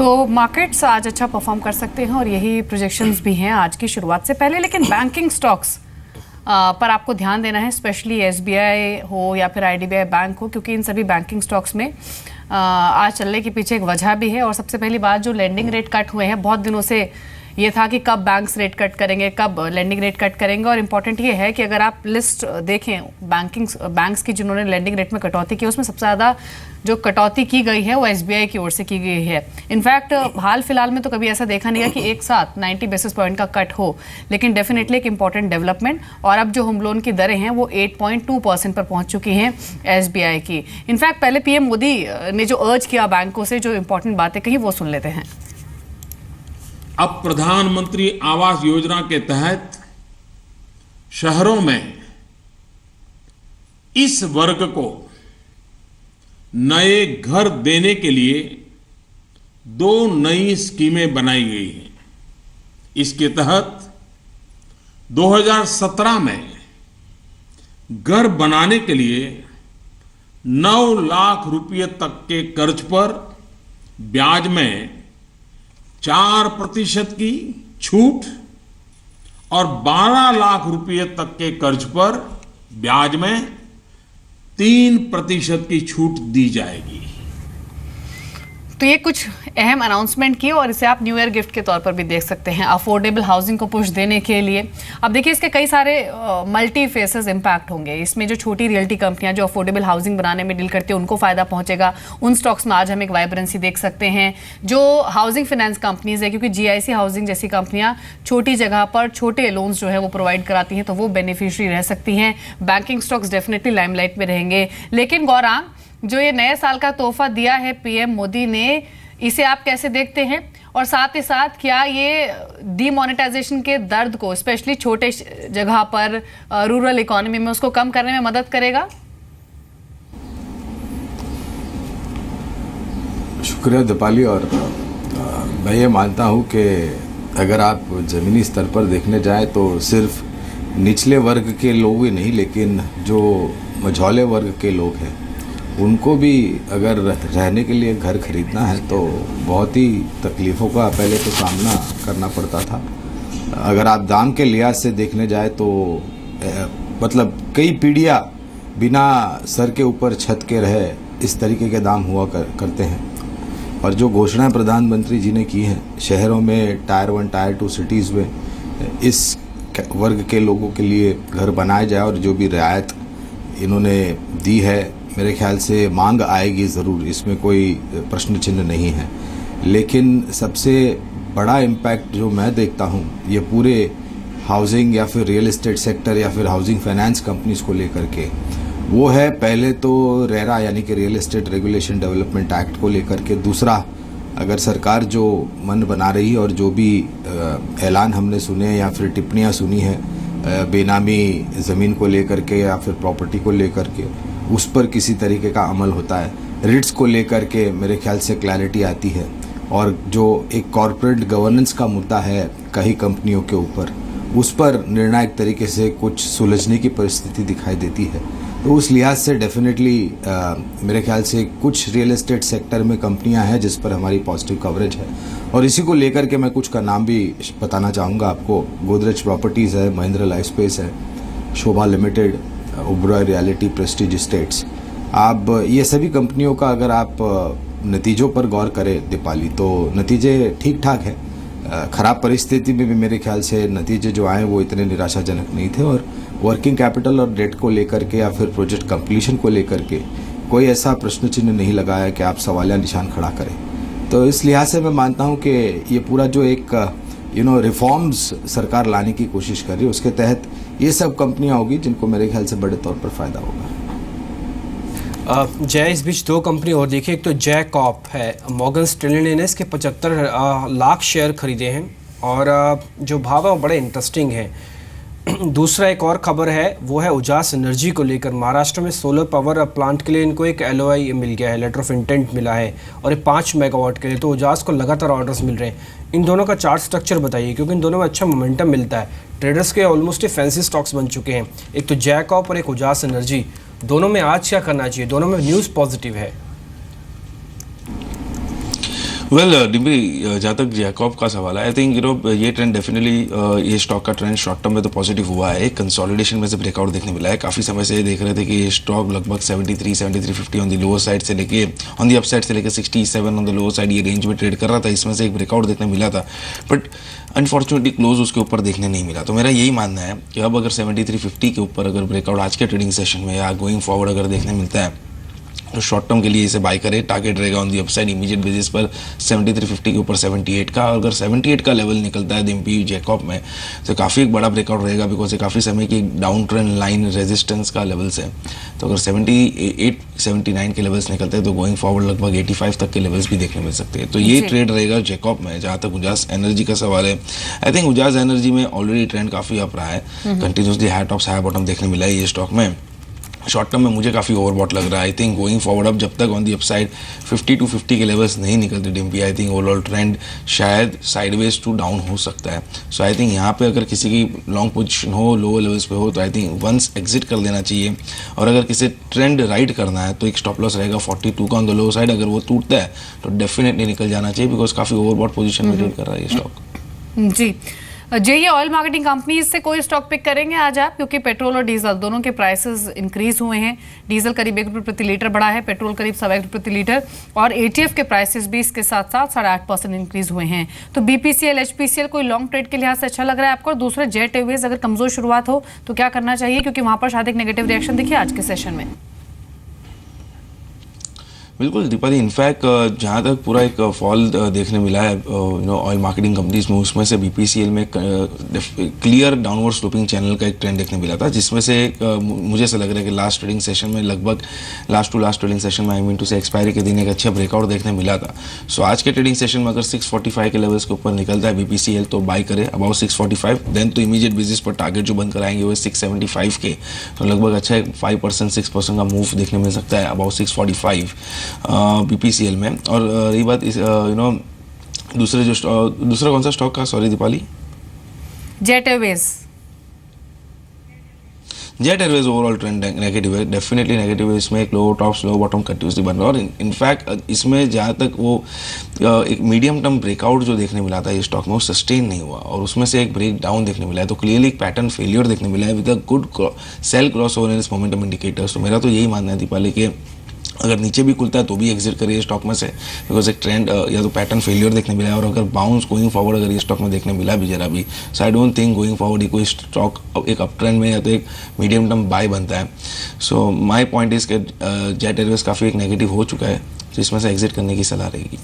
तो मार्केट्स आज अच्छा परफॉर्म कर सकते हैं और यही प्रोजेक्शंस भी हैं आज की शुरुआत से पहले। लेकिन बैंकिंग स्टॉक्स पर आपको ध्यान देना है, स्पेशली एसबीआई हो या फिर आईडीबीआई बैंक हो, क्योंकि इन सभी बैंकिंग स्टॉक्स में आज चलने के पीछे एक वजह भी है। और सबसे पहली बात, जो लेंडिंग रेट कट हुए हैं, बहुत दिनों से ये था कि कब बैंक्स रेट कट करेंगे, कब लेंडिंग रेट कट करेंगे। और इम्पॉर्टेंट ये है कि अगर आप लिस्ट देखें बैंक्स की जिन्होंने लेंडिंग रेट में कटौती की, उसमें सबसे ज़्यादा जो कटौती की गई है वो एसबीआई की ओर से की गई है। इनफैक्ट हाल फिलहाल में तो कभी ऐसा देखा नहीं है कि एक साथ 90 बेसिस पॉइंट का कट हो, लेकिन डेफिनेटली एक इंपॉर्टेंट डेवलपमेंट। और अब जो होम लोन की दरें हैं वो 8.2% पर पहुंच चुकी हैं एसबीआई की। इनफैक्ट पहले पीएम मोदी ने जो अर्ज किया बैंकों से, जो इंपॉर्टेंट बातें कही, वो सुन लेते हैं। अब प्रधानमंत्री आवास योजना के तहत शहरों में इस वर्ग को नए घर देने के लिए 2 नई स्कीमें बनाई गई हैं। इसके तहत 2017 में घर बनाने के लिए 9 लाख रुपए तक के कर्ज पर ब्याज में 4% की छूट और 12 लाख रुपए तक के कर्ज पर ब्याज में 3% की छूट दी जाएगी। तो ये कुछ अहम अनाउंसमेंट की और इसे आप न्यू ईयर गिफ्ट के तौर पर भी देख सकते हैं अफोर्डेबल हाउसिंग को पुश देने के लिए। अब देखिए, इसके कई सारे मल्टी फेसेस इंपैक्ट होंगे। इसमें जो छोटी रियल्टी कंपनियां जो अफोर्डेबल हाउसिंग बनाने में डील करती हैं, उनको फायदा पहुंचेगा। उन स्टॉक्स में आज हम एक वाइब्रेंसी देख सकते हैं। जो हाउसिंग फाइनेंस कंपनीज है, क्योंकि जीआईसी हाउसिंग जैसी कंपनियां छोटी जगह पर छोटे लोन्स जो है वो प्रोवाइड कराती हैं, तो वो बेनिफिशियरी रह सकती हैं। बैंकिंग स्टॉक्स डेफिनेटली लाइमलाइट में रहेंगे। लेकिन गौरांग, जो ये नए साल का तोहफा दिया है पीएम मोदी ने, इसे आप कैसे देखते हैं? और साथ ही साथ क्या ये डीमोनेटाइजेशन के दर्द को, स्पेशली छोटे जगह पर रूरल इकोनॉमी में, उसको कम करने में मदद करेगा? शुक्रिया दीपाली। और मैं ये मानता हूँ कि अगर आप ज़मीनी स्तर पर देखने जाएं तो सिर्फ निचले वर्ग के लोग ही नहीं, लेकिन जो मझौले वर्ग के लोग हैं उनको भी अगर रहने के लिए घर खरीदना है तो बहुत ही तकलीफ़ों का पहले तो सामना करना पड़ता था। अगर आप दाम के लिहाज से देखने जाए तो मतलब कई पीढ़ियाँ बिना सर के ऊपर छत के रहे, इस तरीके के दाम हुआ करते हैं। और जो घोषणाएं प्रधानमंत्री जी ने की हैं शहरों में, टायर 1 टायर 2 सिटीज़ में इस वर्ग के लोगों के लिए घर बनाए जाए, और जो भी रियायत इन्होंने दी है, मेरे ख्याल से मांग आएगी ज़रूर, इसमें कोई प्रश्न चिन्ह नहीं है। लेकिन सबसे बड़ा इम्पैक्ट जो मैं देखता हूँ ये पूरे हाउसिंग या फिर रियल एस्टेट सेक्टर या फिर हाउसिंग फाइनेंस कंपनीज को लेकर के, वो है पहले तो रेरा यानी कि real estate regulation development act को लेकर के। दूसरा, अगर सरकार जो मन बना रही है और जो भी ऐलान हमने सुने या फिर टिप्पणियाँ सुनी है बेनामी ज़मीन को लेकर के या फिर प्रॉपर्टी को लेकर के, उस पर किसी तरीके का अमल होता है। रिट्स को लेकर के मेरे ख्याल से क्लैरिटी आती है। और जो एक कॉरपोरेट गवर्नेंस का मुद्दा है कई कंपनियों के ऊपर, उस पर निर्णायक तरीके से कुछ सुलझने की परिस्थिति दिखाई देती है। तो उस लिहाज से डेफिनेटली मेरे ख्याल से कुछ रियल एस्टेट सेक्टर में कंपनियां हैं जिस पर हमारी पॉजिटिव कवरेज है। और इसी को लेकर के मैं कुछ का नाम भी बताना चाहूँगा आपको। गोदरेज प्रॉपर्टीज़ है, महिंद्रा लाइफस्पेस है, Shobha limited, Oberoi realty, prestige estates. आप ये सभी कंपनियों का अगर आप नतीजों पर गौर करें दीपाली, तो नतीजे ठीक ठाक है। ख़राब परिस्थिति में भी मेरे ख्याल से नतीजे जो आए वो इतने निराशाजनक नहीं थे। और वर्किंग कैपिटल और डेट को लेकर के या फिर प्रोजेक्ट कंप्लीशन को लेकर के कोई ऐसा प्रश्न चिन्ह नहीं लगाया कि आप सवालिया निशान खड़ा करें। तो इस लिहाज से मैं मानता हूँ कि ये पूरा जो एक रिफॉर्म्स सरकार लाने की कोशिश कर रही है, उसके तहत ये सब कंपनियां होगी जिनको मेरे ख्याल से बड़े तौर पर फ़ायदा होगा। जय, इस बीच 2 कंपनी और देखिए, एक तो जय कॉप है, मॉर्गन स्टैनली ने इसके 75 लाख शेयर खरीदे हैं और जो भाव है वो बड़े इंटरेस्टिंग है। दूसरा एक और खबर है, वो है उजास एनर्जी को लेकर। महाराष्ट्र में सोलर पावर प्लांट के लिए इनको एक LOI मिल गया है, लेटर ऑफ इंटेंट मिला है, और ये 5 मेगावाट के लिए। तो उजास को लगातार ऑर्डर्स मिल रहे हैं। इन दोनों का चार्ट स्ट्रक्चर बताइए, क्योंकि इन दोनों में अच्छा मोमेंटम मिलता है। ट्रेडर्स के ऑलमोस्ट फैंसी स्टॉक्स बन चुके हैं, एक तो जय कॉप और एक उजास एनर्जी। दोनों में आज क्या करना चाहिए? दोनों में न्यूज़ पॉजिटिव है। वेल डिम्पी, जहाँ तक जैकॉब का सवाल है, आई थिंक ये ट्रेंड डेफिनेटली ये स्टॉक का ट्रेंड शॉर्ट टर्म में तो पॉजिटिव हुआ है। कंसोलिडेशन में से ब्रेकआउट देखने मिला है। काफ़ी समय से देख रहे थे कि ये स्टॉक लगभग 73-73.50 ऑन द लोअर साइड से लेके ऑन द अप साइड से लेके 67 ऑन द लोअर साइड ये रेंज में ट्रेड कर रहा था। इसमें से एक ब्रेकआउट देखने मिला था, बट अनफॉर्चुनेटली क्लोज उसके ऊपर देखने नहीं मिला। तो मेरा यही मानना है कि अब अगर 73.50 के ऊपर अगर ब्रेकआउट आज के ट्रेडिंग सेशन में या गोइंग फॉरवर्ड अगर देखने मिलता है तो शॉर्ट टर्म के लिए इसे बाय करे। टारगेट रहेगा on the upside immediate basis पर 73.50 के ऊपर 78 का। अगर 78 का लेवल निकलता है डिम्पी जैकॉब में तो काफ़ी एक बड़ा ब्रेकआउट रहेगा, बिकॉज ये काफ़ी समय की डाउन ट्रेंड लाइन रेजिस्टेंस का लेवल्स है। तो अगर 78-79 के लेवल्स निकलते हैं तो गोइंग फॉरवर्ड लगभग 85 तक के लेवल्स भी देखने मिल सकते हैं। तो ये ट्रेड रहेगा जैकॉब में। जहाँ तक उजास एनर्जी का सवाल है, आई थिंक उजास एनर्जी में ऑलरेडी ट्रेंड काफ़ी अप रहा है। Continuously high tops high bottom देखने मिला है ये स्टॉक में। शॉर्ट टर्म में मुझे काफ़ी ओवरबॉट लग रहा है। आई थिंक गोइंग फॉरवर्ड अब जब तक ऑन दी अपसाइड 50-50 के लेवल्स नहीं निकलते Dimpy, I think overall trend शायद साइडवेज टू डाउन हो सकता है। सो आई थिंक यहाँ पे अगर किसी की लॉन्ग पोजीशन हो, लोअर लेवल्स पे हो, तो आई थिंक वंस एग्जिट कर देना चाहिए। और अगर किसी ट्रेंड राइट करना है तो एक स्टॉप लॉस रहेगा 42 का ऑन द लो साइड। अगर वो टूटता है तो डेफिनेटली निकल जाना चाहिए, बिकॉज काफ़ी ओवरबॉट पोजीशन में ट्रेड कर रहा है ये स्टॉक। जी ये ऑयल मार्केटिंग कंपनीज से कोई स्टॉक पिक करेंगे आज आप, क्योंकि पेट्रोल और डीजल दोनों के प्राइसेस इंक्रीज हुए हैं। डीजल करीब ₹1 प्रति लीटर बढ़ा है, पेट्रोल करीब ₹1.25 प्रति लीटर, और एटीएफ के प्राइसेस भी इसके साथ साथ 8.5% इंक्रीज हुए हैं। तो बीपीसीएल एचपीसीएल कोई लॉन्ग ट्रेड के लिहाज से अच्छा लग रहा है आपको? और दूसरा जेट एयरवेज अगर कमजोर शुरुआत हो तो क्या करना चाहिए, क्योंकि वहां पर शायद एक नेगेटिव रिएक्शन दिखे आज के सेशन में? बिल्कुल दीपाली, इनफैक्ट जहाँ तक पूरा एक फॉल देखने मिला है ऑयल मार्केटिंग कंपनीज में, उसमें से बीपीसीएल में क्लियर डाउनवर्ड स्लोपिंग चैनल का एक ट्रेंड देखने मिला था, जिसमें से मुझे ऐसा लग रहा है कि लास्ट ट्रेडिंग सेशन में लगभग लास्ट ट्रेडिंग सेशन में आई मीन टू से एक्सपायरी के दिन एक अच्छा ब्रेकआउट देखने मिला था। सो आज के ट्रेडिंग सेशन में अगर 645 के लेवल्स के ऊपर निकलता है बीपीसीएल तो बाय करे अबाउट 645। देन तो इमीडिएट बेसिस पर टारगेट जो बंद कराएंगे वो 675 के, तो लगभग अच्छा एक 5% 6% का मूव देखने मिल सकता है अबाउट 645 बीपीसीएल में। और रही बात इस दूसरा कौन सा स्टॉक का, sorry Deepali? Jet Airways. Jet Airways overall trend negative है, डेफिनेटली नेगेटिव है। इसमें एक लो टॉप लो बॉटम कंटिन्यूसली बन रहा है, और इनफैक्ट इसमें जहाँ तक वो एक मीडियम टर्म ब्रेकआउट जो देखने मिला था ये स्टॉक में वो सस्टेन नहीं हुआ, और उसमें से एक ब्रेक डाउन देखने मिला है। तो क्लियरली एक पैटर्न फेलियर देखने मिला है with a good sell cross over in momentum indicators. तो मेरा तो यही मानना है दीपाली कि अगर नीचे भी खुलता है तो भी एग्जिट करिए स्टॉक में से, बिकॉज एक ट्रेंड या तो पैटर्न फेलियर देखने मिला है, और अगर बाउंस गोइंग फॉरवर्ड अगर ये स्टॉक में देखने मिला भी जरा भी, so I don't think going forward ये कोई स्टॉक एक अप ट्रेंड में या तो एक मीडियम टर्म बाय बनता है। सो माई पॉइंट इज कि जेट एयरवेज काफ़ी एक नेगेटिव हो चुका है, तो इसमें से एग्जिट करने की सलाह रहेगी।